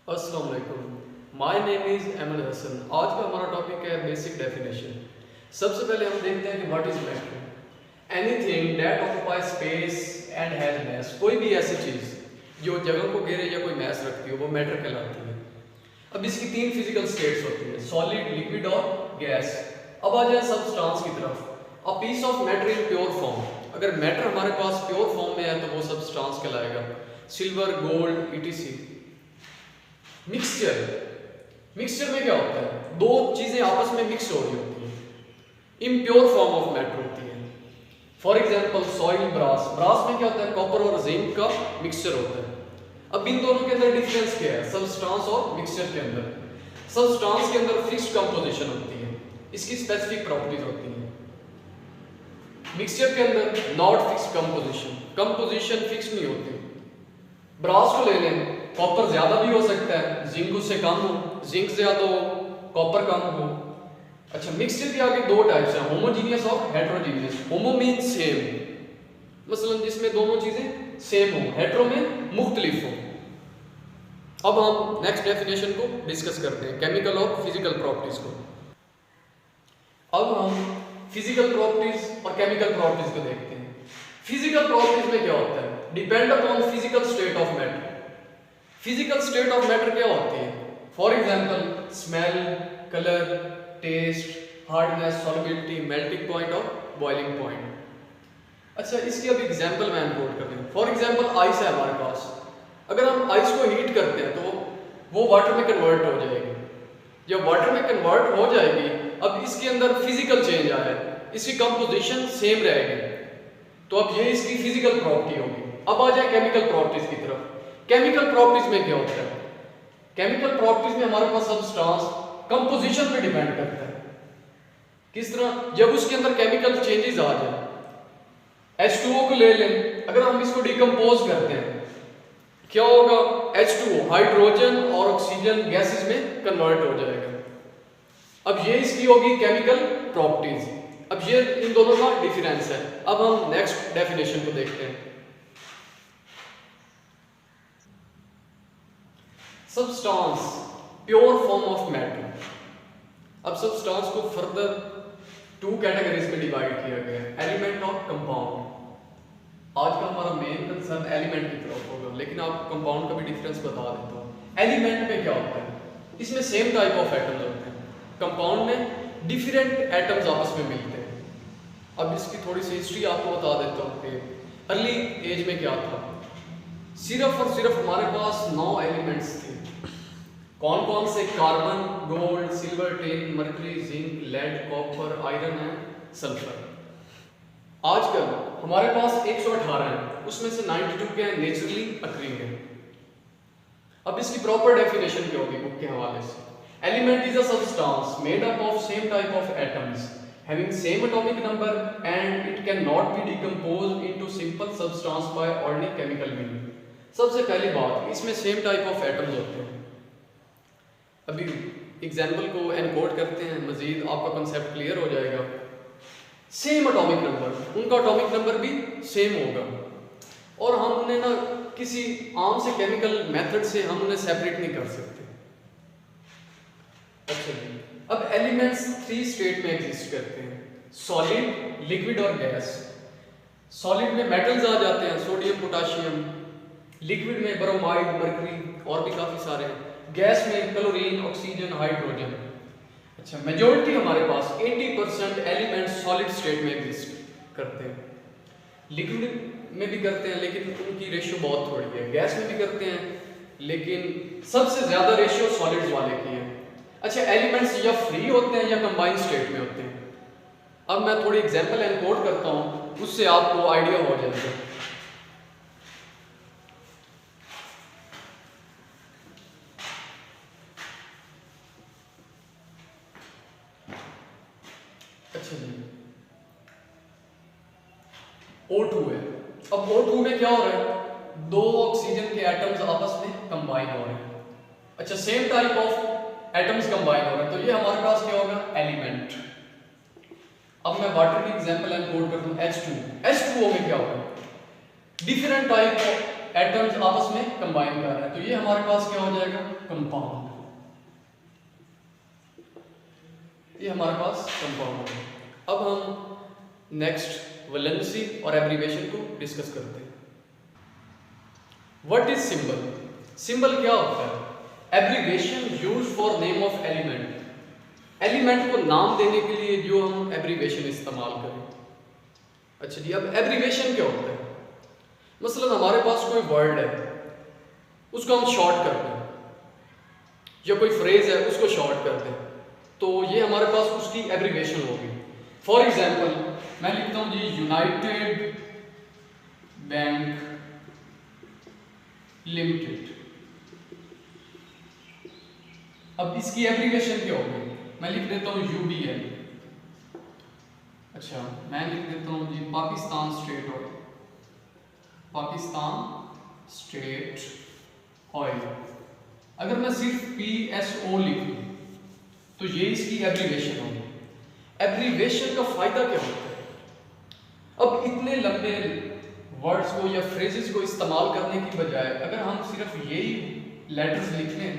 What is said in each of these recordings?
अस्सलाम वालेकुम। My name is Ahmad Hasan. आज का हमारा टॉपिक है बेसिक डेफिनेशन। सबसे पहले हम देखते हैं कि what is matter. Anything that occupy space and has मास। कोई भी ऐसी चीज़ जो जगह को घेरे या कोई मास रखती हो वो मैटर कहलाती है। अब इसकी तीन फिजिकल स्टेट्स होती है, सॉलिड, लिक्विड और गैस। अब आ जाए सब्सटेंस की तरफ। A piece of matter in pure form. अगर मैटर हमारे पास प्योर फॉर्म में है तो वो सब्सटेंस कहलाएगा। Silver, gold, etc. Mixture. Mixture में क्या होता है, दो चीजें आपस में मिक्स हो रही होती है, इम्प्योर फॉर्म ऑफ मैटर होती है। For example soil, brass. Brass में क्या होता है, कॉपर और जिंक का मिक्सचर होता है। अब इन दोनों के अंदर डिफरेंस क्या है, सबस्टांस और मिक्सचर के अंदर। सबस्टांस के अंदर फिक्स्ड कंपोजिशन होती है, इसकी स्पेसिफिक प्रॉपर्टीज होती है। मिक्सचर के अंदर not fixed composition, composition fix नहीं होती। ब्रास को ले लें, कॉपर ज्यादा भी हो सकता है, जिंक उससे कम हो, जिंक ज्यादा हो, कॉपर कम हो। अच्छा, मिक्सचर के आगे दो टाइप्स हैं, होमोजीनियस और हेट्रोजीनियस। होमो मीन सेम, मसलन जिसमें दोनों चीजें सेम हो, हेट्रो में मुख्तलिफ हो। अब हम नेक्स्ट डेफिनेशन को डिस्कस करते हैं, केमिकल और फिजिकल प्रॉपर्टीज को। अब हम फिजिकल प्रॉपर्टीज और केमिकल प्रॉपर्टीज को देखते हैं। फिजिकल प्रॉपर्टीज में क्या होता है, depend upon physical state of matter. Physical state of matter क्या होती है, for example smell, colour, taste, hardness, solubility, melting point और बॉइलिंग पॉइंट। अच्छा, इसकी अब एग्जांपल मैं नोट कर दूं। फॉर एग्जांपल आइस है हमारे पास। अगर हम आइस को हीट करते हैं तो वो वाटर में कन्वर्ट हो जाएगी। जब वाटर में कन्वर्ट हो जाएगी, अब इसके अंदर फिजिकल चेंज आया है, इसकी कंपोजिशन सेम रहेगी, तो अब ये इसकी फिजिकल प्रॉपर्टी होगी। अब आ जाए केमिकल प्रॉपर्टीज की तरफ। केमिकल प्रॉपर्टीज में क्या होता है, केमिकल प्रॉपर्टीज में हमारे पास सब्सटेंस कंपोजिशन पे डिपेंड करता है। किस तरह, जब उसके अंदर केमिकल चेंजेस आ जाए, H2O को ले लें, अगर हम इसको डिकम्पोज करते हैं क्या होगा, H2O हाइड्रोजन और ऑक्सीजन गैसेस में कन्वर्ट हो जाएगा। अब ये इसकी होगी केमिकल प्रॉपर्टीज। अब ये इन दोनों का डिफरेंस है। अब हम नेक्स्ट डेफिनेशन को देखते हैं। Substance, pure form of matter. अब सब्सटेंस को फर्दर टू कैटेगरीज में डिवाइड किया गया है, एलिमेंट और कंपाउंड। आज का हमारा मेन कंसर्न एलिमेंट की तरफ होगा, लेकिन आपको कंपाउंड का भी डिफरेंस बता देता हूँ। एलिमेंट में क्या होता है, इसमें सेम टाइप ऑफ एटम्स होते हैं। कंपाउंड में डिफरेंट एटम्स आपस में मिलते हैं। अब इसकी थोड़ी सी हिस्ट्री आपको बता देता हूँ कि अर्ली एज में क्या था। सिर्फ और सिर्फ हमारे पास 9 एलिमेंट्स थे। कौन कौन से, carbon, gold, silver, tin, mercury, zinc, lead, copper, iron and sulphur. आजकल हमारे पास 118 हैं, उसमें से 92 के हैं नेचुरली अकरिंग है। अब इसकी प्रॉपर डेफिनेशन क्या होगी बुक के हवाले से। Element is a substance made up of same type of atoms having same atomic number and it cannot be decomposed into simple substance by ordinary chemical means। सबसे पहली बात, इसमें सेम टाइप ऑफ एटम्स होते हैं। अभी example को encode करते हैं, मजीद आपका कंसेप्ट क्लियर हो जाएगा। सेम एटॉमिक नंबर, उनका एटॉमिक नंबर भी सेम होगा, और हम उन्हें ना किसी आम से केमिकल मेथड से हम उन्हें सेपरेट नहीं कर सकते। अच्छा जी, अब एलिमेंट्स 3 स्टेट में एग्जिस्ट करते हैं, सॉलिड, लिक्विड और गैस। सॉलिड में मेटल्स आ जाते हैं, सोडियम, पोटाशियम। लिक्विड में ब्रोमाइड, मर्करी और भी काफी सारे हैं। गैस में क्लोरीन, ऑक्सीजन, हाइड्रोजन। अच्छा, मेजॉरिटी हमारे पास 80% एलिमेंट्स सॉलिड स्टेट में एग्जिस्ट करते हैं। लिक्विड में भी करते हैं लेकिन उनकी रेशियो बहुत थोड़ी है। गैस में भी करते हैं लेकिन सबसे ज्यादा रेशियो सॉलिड्स वाले की है। अच्छा, एलिमेंट्स या फ्री होते हैं या कंबाइंड स्टेट में होते हैं। अब मैं थोड़ी एग्जांपल एनकोड करता हूं, उससे आपको आइडिया हो जाएगा। अच्छा जी, O2 है। अब O2 में क्या हो रहा है, 2 ऑक्सीजन के एटम्स आपस में कंबाइन हो रहे हैं। अच्छा, same type of atoms combine हो रहे हैं, तो ये हमारे पास क्या होगा, एलिमेंट। अब मैं वाटर की एग्जांपल एनकोड करता हूं, H2O में क्या होगा, डिफरेंट टाइप ऑफ एटम्स आपस में कंबाइन कर रहे हैं, तो ये हमारे पास क्या हो जाएगा, कंपाउंड। ये हमारे पास कंपाउंड है। अब हम नेक्स्ट वैलेंसी और एब्रीविएशन को डिस्कस करते हैं। What is symbol? सिंबल क्या होता है? Abbreviation used for name of element. Element को नाम देने के लिए जो हम एब्रीविएशन इस्तेमाल करें। अच्छा जी, अब एब्रीविएशन क्या होता है? मसलन हमारे पास कोई वर्ड है, उसको हम शॉर्ट कर दें, या कोई फ्रेज है उसको शॉर्ट कर दें, तो ये हमारे पास उसकी एब्रीविएशन होगी। फॉर एग्जाम्पल मैं लिखता हूं जी यूनाइटेड बैंक लिमिटेड। अब इसकी एब्रीविएशन क्या होगी? मैं लिख देता हूं यूबीएल। अच्छा, मैं लिख देता हूं जी Pakistan state oil. Pakistan state oil. अगर मैं सिर्फ PSO लिख दूं तो ये इसकी एब्रीविएशन होगी। एब्रीविएशन का फायदा क्या होता है? अब इतने लंबे वर्ड्स को या फ्रेजेस को इस्तेमाल करने की बजाय अगर हम सिर्फ यही लेटर्स लिख लें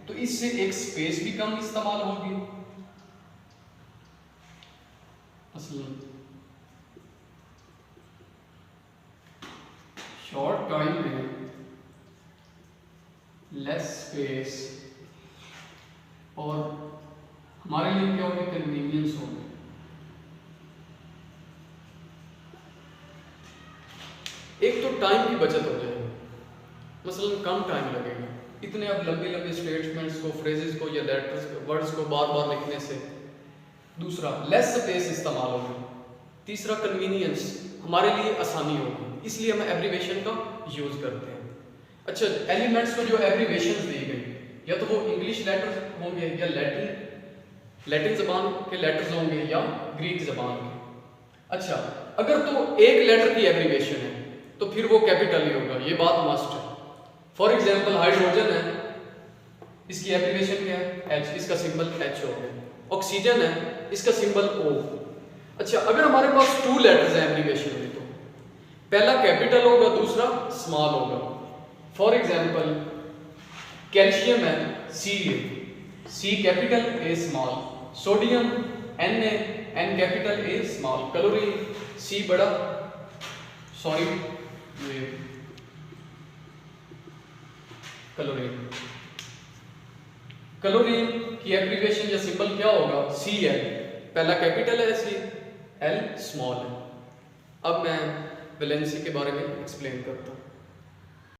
तो इससे एक स्पेस भी कम इस्तेमाल होगी। शॉर्ट टाइम में लेस स्पेस और हमारे लिए क्या होगी, कन्वीनियंस होगी। एक तो टाइम की बचत हो जाएगी, मसलन कम टाइम लगेगा। इतने अब लंबी लंबी स्टेटमेंट्स को, फ्रेजेस को या लेटर्स वर्ड्स को बार बार लिखने से। दूसरा, लेस स्पेस इस्तेमाल होगी। तीसरा, कन्वीनियंस, हमारे लिए आसानी होगी, इसलिए हम एब्रीविएशन का यूज करते हैं। अच्छा, एलिमेंट्स को जो एब्रीविएशंस दी गई, या तो वो इंग्लिश लेटर्स होंगे या लैटिन जबान के लेटर्स होंगे या ग्रीक जबान के। अच्छा, अगर तो एक लेटर की एब्रीविएशन है तो फिर वो कैपिटल ही होगा, ये बात मस्ट है। फॉर एग्जाम्पल हाइड्रोजन है, इसकी एब्रीविएशन क्या है, H, इसका सिंबल H हो गया। ऑक्सीजन है, इसका सिंबल O। अच्छा, अगर हमारे पास 2 लेटर्स हैं एब्रीविएशन में, तो पहला कैपिटल होगा, दूसरा स्मॉल होगा। फॉर एग्जाम्पल कैल्शियम है Ca, C capital A small. Sodium Na, N capital A small. Chlorine C बड़ा, सॉरी ये क्लोरीन। क्लोरीन की एब्रीविएशन या सिंबल क्या होगा, Cl। पहला कैपिटल है C, L स्मॉल है। अब मैं वैलेंसी के बारे में एक्सप्लेन करता हूँ।